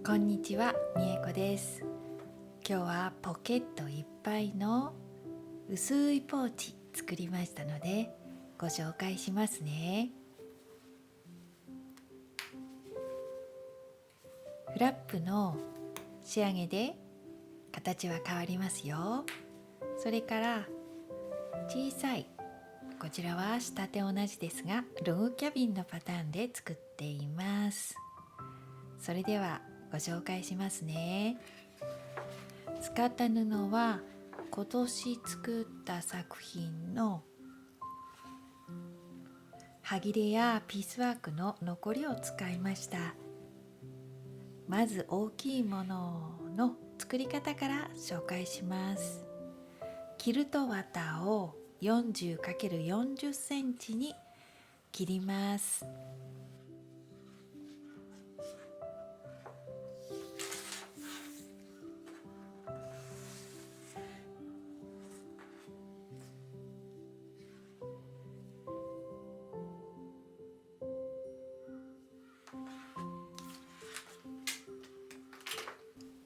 こんにちは、みえこです。今日はポケットいっぱいの薄いポーチ作りましたのでご紹介しますね。フラップの仕上げで形は変わりますよ。それから小さい、こちらは仕立て同じですがログキャビンのパターンで作っています。それではご紹介しますね。使った布は今年作った作品の端切れやピースワークの残りを使いました。まず大きいものの作り方から紹介します。キルト綿を 40×40 センチに切ります。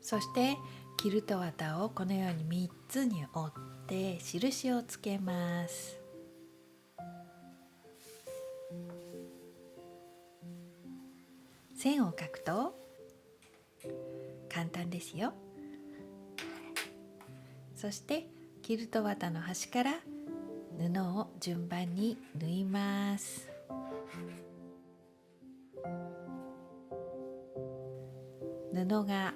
そしてキルト綿をこのように3つに折って印をつけます。線を描くと簡単ですよ。そしてキルト綿の端から布を順番に縫います。布が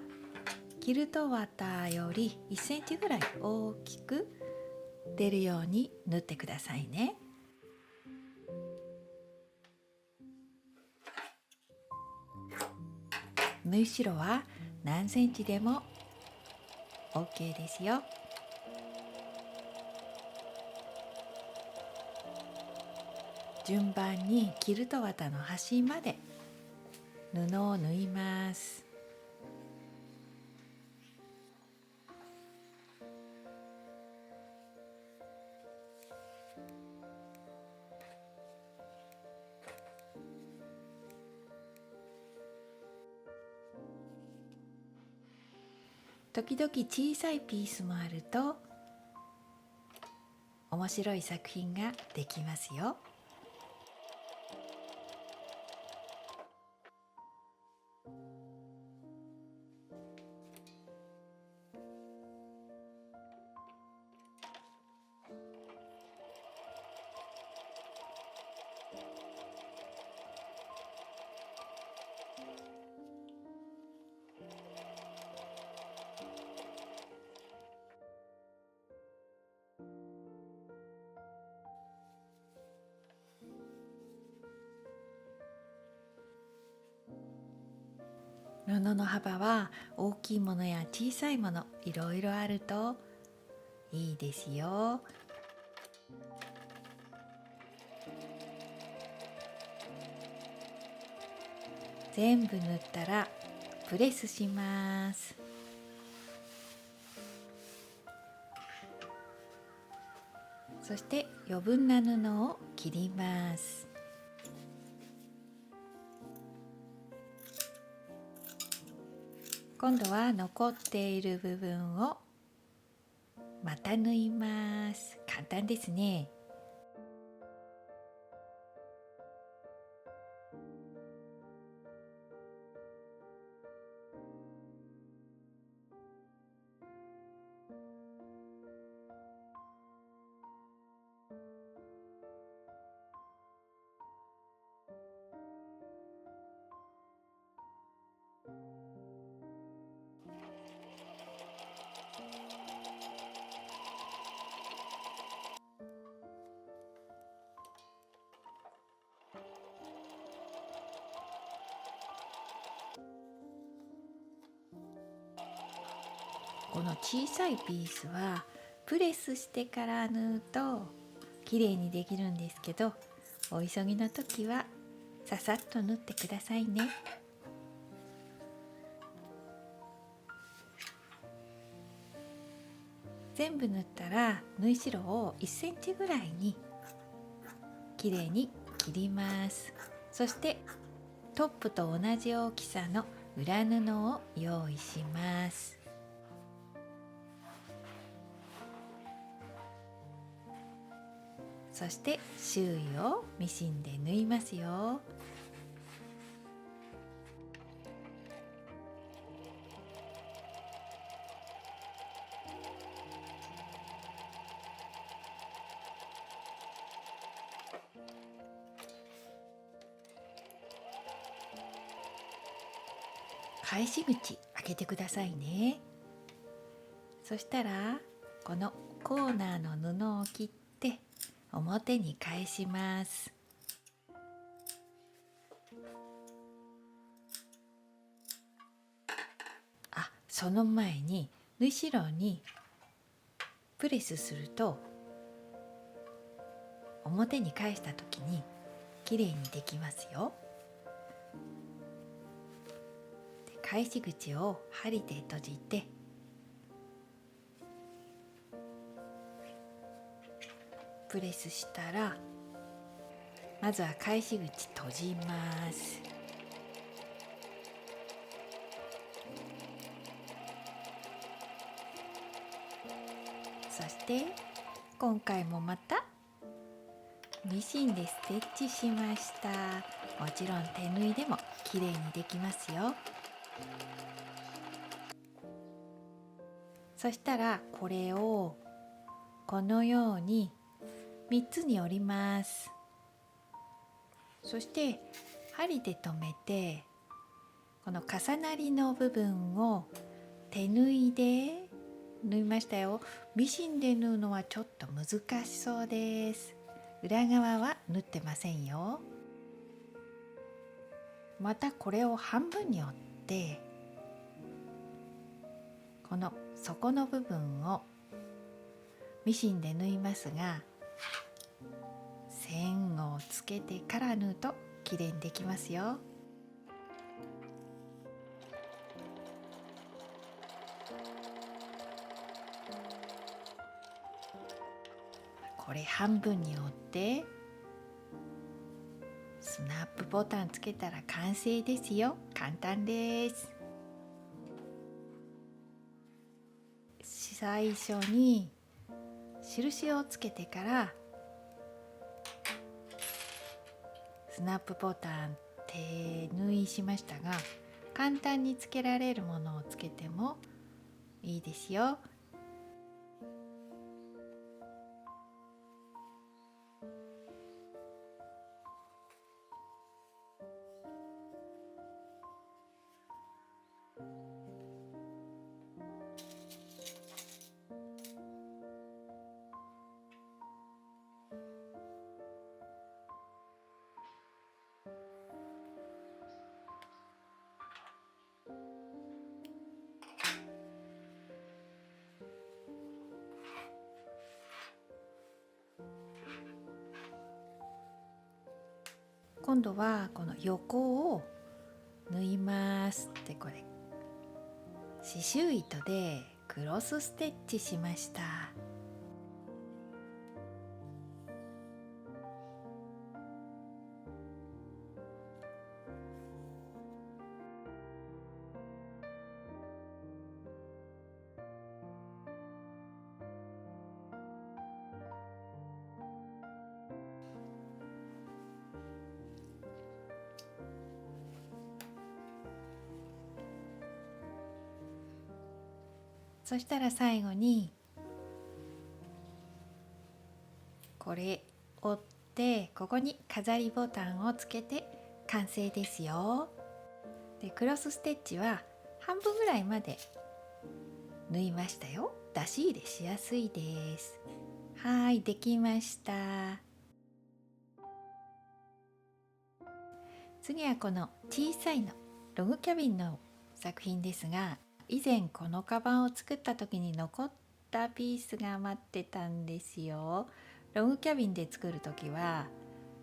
キルト綿より1センチぐらい大きく出るように縫ってくださいね。縫い代は何センチでも OK ですよ。順番にキルト綿の端まで布を縫います。時々小さいピースもあると面白い作品ができますよ。布の幅は大きいものや小さいものいろいろあるといいですよ。全部縫ったらプレスします。そして余分な布を切ります。今度は残っている部分をまた縫います。簡単ですね。この小さいピースはプレスしてから縫うと綺麗にできるんですけど、お急ぎの時はささっと縫ってくださいね。全部縫ったら縫い代を1センチぐらいに綺麗に切ります。そしてトップと同じ大きさの裏布を用意します。そして周囲をミシンで縫いますよ。返し口開けてくださいね。そしたらこのコーナーの布を切って表に返します。その前に縫い代にプレスすると表に返した時にきれいにできますよ。返し口を針で閉じてプレスしたら、まずは返し口閉じます。そして今回もまたミシンでステッチしました。もちろん手縫いでもきれいにできますよ。そしたらこれをこのように3つに折ります。そして針で留めてこの重なりの部分を手縫いで縫いましたよ。ミシンで縫うのはちょっと難しそうです。裏側は縫ってませんよ。またこれを半分に折ってこの底の部分をミシンで縫いますが、線をつけてから縫うときれいにできますよ。これ半分に折ってスナップボタンつけたら完成ですよ。簡単です。最初に印をつけてからスナップボタン手縫いしましたが、簡単につけられるものをつけてもいいですよ。今度はこの横を縫います。でこれ刺繍糸でクロスステッチしました。そしたら最後にこれ折ってここに飾りボタンをつけて完成ですよ。でクロスステッチは半分ぐらいまで縫いましたよ。出し入れしやすいです。はい、できました。次はこの小さいのログキャビンの作品ですが、以前このカバンを作った時に残ったピースが余ってたんですよ。ログキャビンで作る時は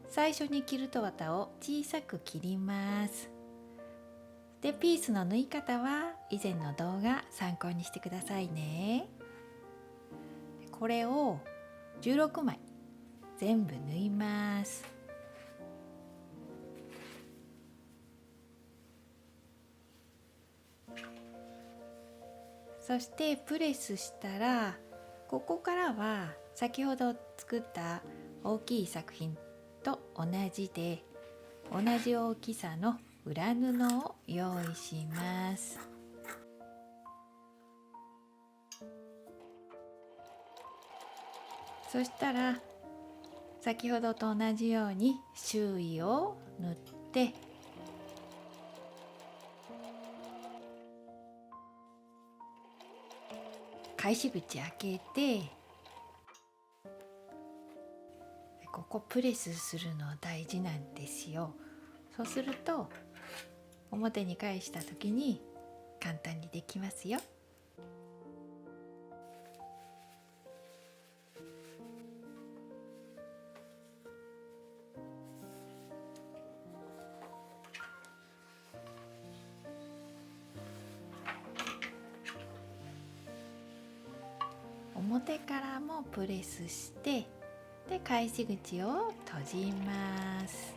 最初にキルト綿を小さく切ります。でピースの縫い方は以前の動画参考にしてくださいね。これを16枚全部縫います。そしてプレスしたら、ここからは先ほど作った大きい作品と同じで、同じ大きさの裏布を用意します。そしたら先ほどと同じように周囲を塗って、返し口開けて、ここプレスするの大事なんですよ。そうすると表に返した時に簡単にできますよ。表からもプレスして、で返し口を閉じます。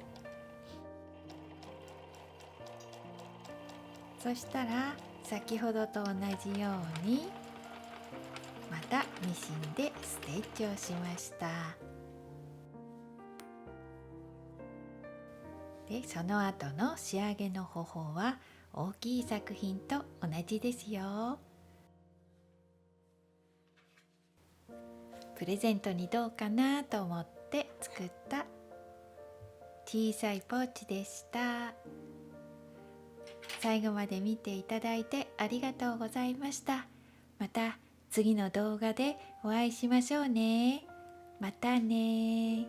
そしたら先ほどと同じようにまたミシンでステッチをしました。でその後の仕上げの方法は大きい作品と同じですよ。プレゼントにどうかなと思って作った小さいポーチでした。最後まで見ていただいてありがとうございました。また次の動画でお会いしましょうね。またね。